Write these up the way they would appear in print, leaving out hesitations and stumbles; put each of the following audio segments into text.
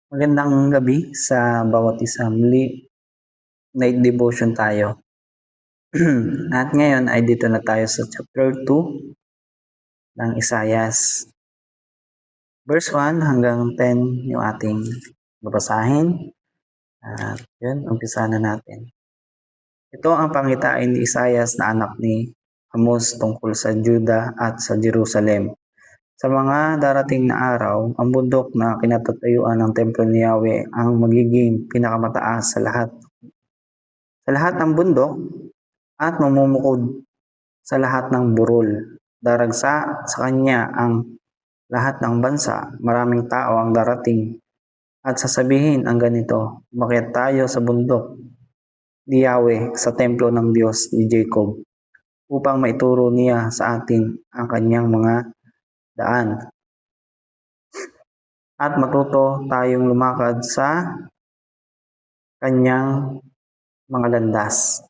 Magandang gabi sa bawat isa. Muli, night devotion tayo. At ngayon ay dito na tayo sa chapter 2 ng Isaias. Verse 1 hanggang 10 yung ating babasahin. At yun, umpisa na natin. Ito ang pangitain ni Isaias na anak ni Amos tungkol sa Juda at sa Jerusalem. Sa mga darating na araw, ang bundok na kinatatayuan ng templo ni Yahweh ang magiging pinakamataas sa lahat. Sa lahat ng bundok at mamumukod sa lahat ng burol. Daragsa sa kanya ang lahat ng bansa. Maraming tao ang darating at sasabihin ang ganito, umakyat tayo sa bundok ni Yahweh sa templo ng Diyos ni Jacob upang maituro niya sa atin ang kanyang mga daan. At matuto tayong lumakad sa kanyang mga landas.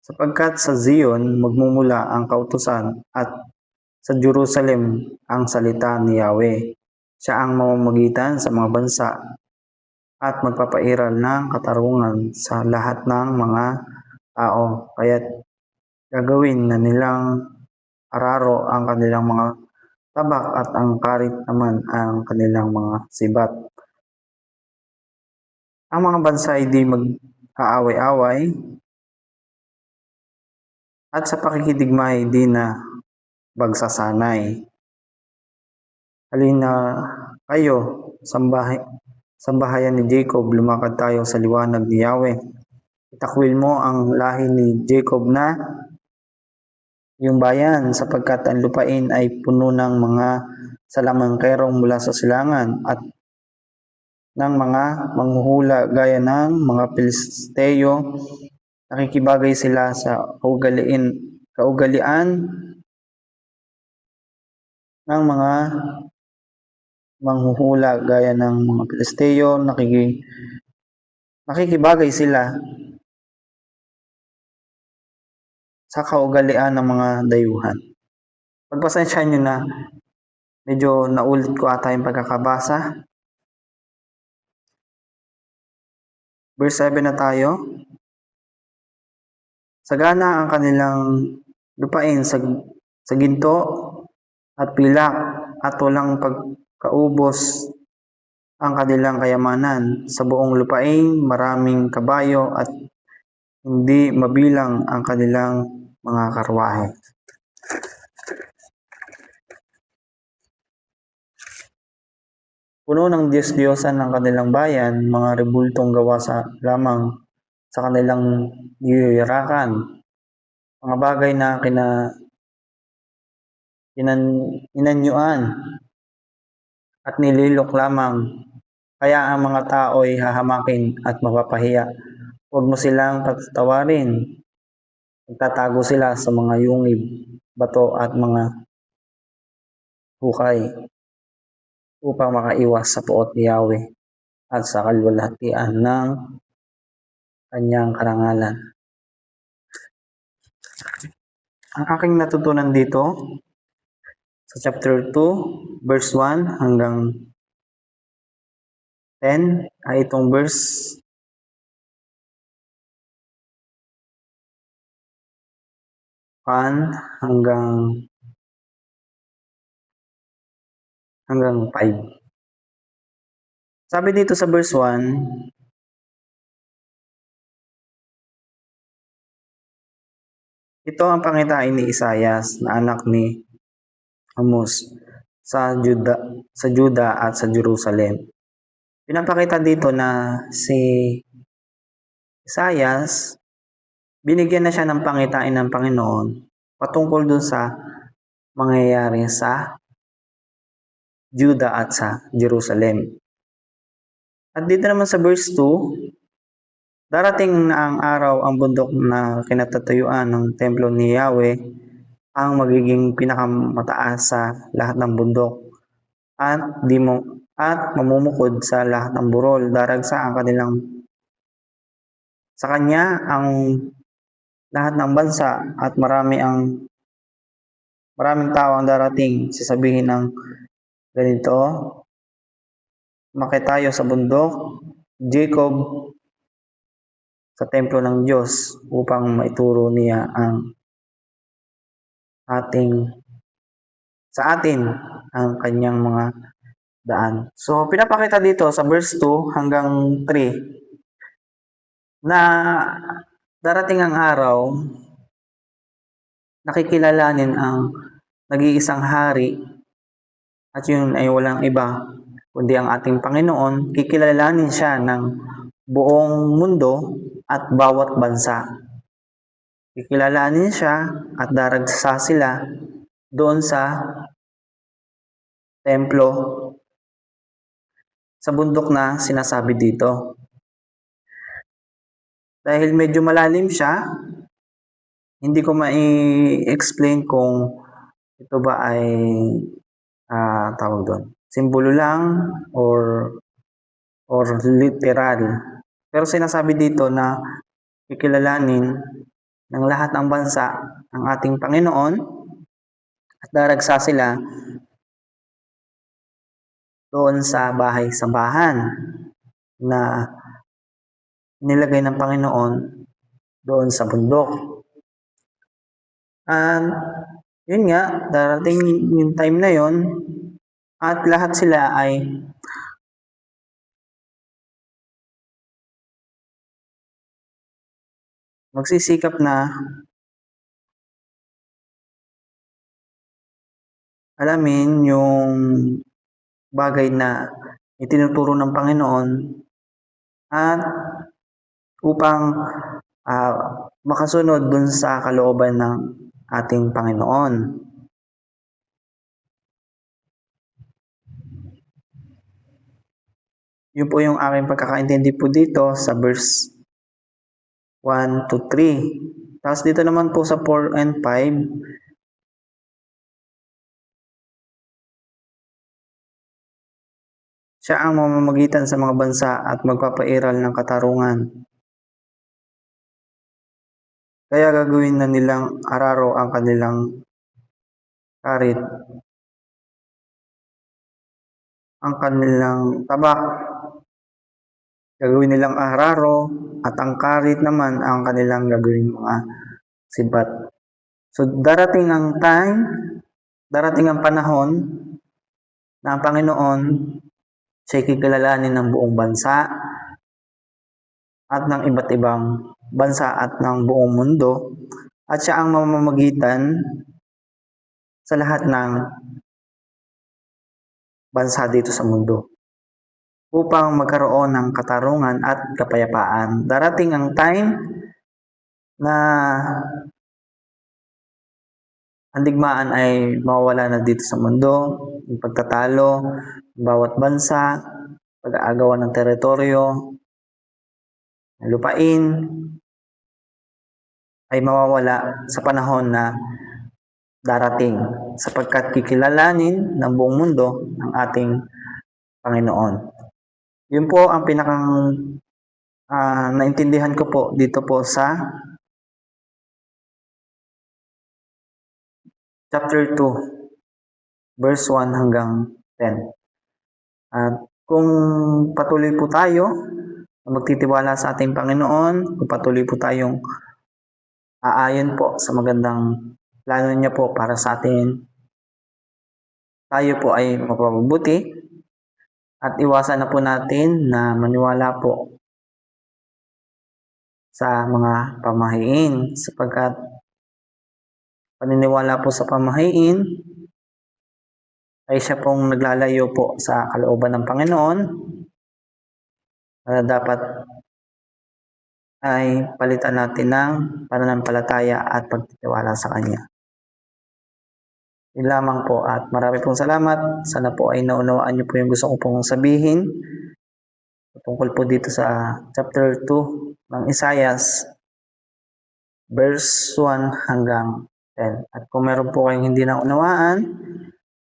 Sapagkat sa Zion magmumula ang kautusan at sa Jerusalem ang salita ni Yahweh. Siya ang mamamagitan sa mga bansa at magpapairal ng katarungan sa lahat ng mga tao. Kaya't gagawin na nilang araro ang kanilang mga tabak at ang karit naman ang kanilang mga sibat. Ang mga bansa ay di mag-aaway-away at sa pakikidigmay di na bagsasanay. Halina kayo, sambahayan ni Jacob, lumakad tayo sa liwanag ni Yahweh. Itakwil mo ang lahi ni Jacob na yung bayan, sapagkat ang lupain ay puno ng mga salamangkerong mula sa silangan at ng mga manghuhula gaya ng mga Pilisteo. Nakikibagay sila sa kaugalian ng mga manghuhula gaya ng mga Pilisteo. Nakikibagay sila sa kaugalian ng mga dayuhan. Pagpasensyahan nyo na medyo naulit ko ata yung pagkakabasa. Verse 7 na tayo. Sagana ang kanilang lupain sa ginto at pilak at walang pagkaubos ang kanilang kayamanan. Sa buong lupain maraming kabayo at hindi mabilang ang kanilang mga karwahe. Puno ng Diyos-Diyosan ng kanilang bayan, mga rebultong gawa lamang sa kanilang niyuyurakan. Mga bagay na inanyuan at nililok lamang. Kaya ang mga tao ay hahamakin at mapapahiya. Huwag mo silang patatawarin. Magtatago sila sa mga yungib, bato at mga hukay upang makaiwas sa puot ni Yahweh at sa kalwalhatian ng kanyang karangalan. Ang aking natutunan dito sa chapter 2, verse 1 hanggang 10 ay itong verse 1 hanggang 5. Sabi dito sa verse 1, ito ang pangitain ni Isaias na anak ni Amos sa Juda at sa Jerusalem. Pinapakita dito na si Isaias, binigyan na siya ng pangitain ng Panginoon patungkol dun sa mangyayari sa Juda at sa Jerusalem. At dito naman sa verse 2, darating na ang araw ang bundok na kinatatayuan ng templo ni Yahweh ang magiging pinakamataas sa lahat ng bundok at mamumukod sa lahat ng burol. Daragsa ang sa kanya ang lahat ng bansa at marami ang Maraming tao ang darating, sasabihin ng ganito, umakyat tayo sa bundok, Jacob, sa templo ng Diyos upang maituro niya sa atin ang kanyang mga daan. So, pinapakita dito sa verse 2 hanggang 3 na darating ang araw, nakikilalanin ang nag-iisang hari at yun ay walang iba kundi ang ating Panginoon. Kikilalanin siya ng buong mundo at bawat bansa. Kikilalanin siya at daragsa sila doon sa templo sa bundok na sinasabi dito. Dahil medyo malalim siya, hindi ko mai-explain kung ito ba ay tawag doon, simbolo lang or literal. Pero sinasabi dito na kikilalanin ng lahat ng bansa ang ating Panginoon at daragsa sila doon sa bahay-sambahan na nilagay ng Panginoon doon sa bundok. And yun nga, darating yung time na yon at lahat sila ay magsisikap na alamin yung bagay na itinuturo ng Panginoon at upang makasunod dun sa kalooban ng ating Panginoon. Yun po yung aking pagkakaintindi po dito sa verse 1 to 3. Tapos dito naman po sa 4 and 5, siya ang mamamagitan sa mga bansa at magpapairal ng katarungan. Kaya gagawin na nilang araro ang kanilang karit, ang kanilang tabak. Gagawin nilang araro at ang karit naman ang kanilang gagawin mga sibat. So darating ang panahon na ang Panginoon siya'y kikilalanin ng buong bansa at ng iba't ibang bansa at ng buong mundo at siya ang mamamagitan sa lahat ng bansa dito sa mundo upang magkaroon ng katarungan at kapayapaan. Darating ang time na ang digmaan ay mawawala na dito sa mundo, yung pagtatalo, bawat bansa, pag-aagawan ng teritoryo, lupain, ay mawawala sa panahon na darating sapagkat kikilalanin ng buong mundo ang ating Panginoon. Yun po ang pinakang naintindihan ko po dito po sa chapter 2, verse 1 hanggang 10. At kung patuloy po tayo magtitiwala sa ating Panginoon, kung patuloy po tayong aayon po sa magandang plano niya po para sa atin, tayo po ay mapapabuti at iwasan na po natin na maniwala po sa mga pamahiin sapagkat paniniwala po sa pamahiin ay siya pong naglalayo po sa kalooban ng Panginoon na dapat ay palitan natin ng pananampalataya at pagtitiwala sa Kanya. Yun lamang po at marami pong salamat. Sana po ay naunawaan niyo po yung gusto ko pong sabihin tungkol po dito sa chapter 2 ng Isaias, verse 1 hanggang 10. At kung meron po kayong hindi naunawaan,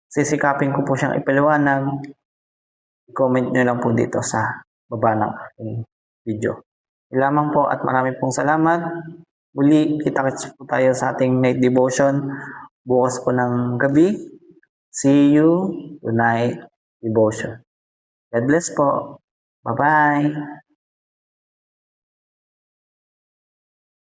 sisikapin ko po siyang ipaliwanag. I-comment nyo lang po dito sa baba ng aking video. Lamang po at marami pong salamat. Muli, kita-kits po tayo sa ating night devotion bukas po ng gabi. See you tonight devotion. God bless po. Bye-bye.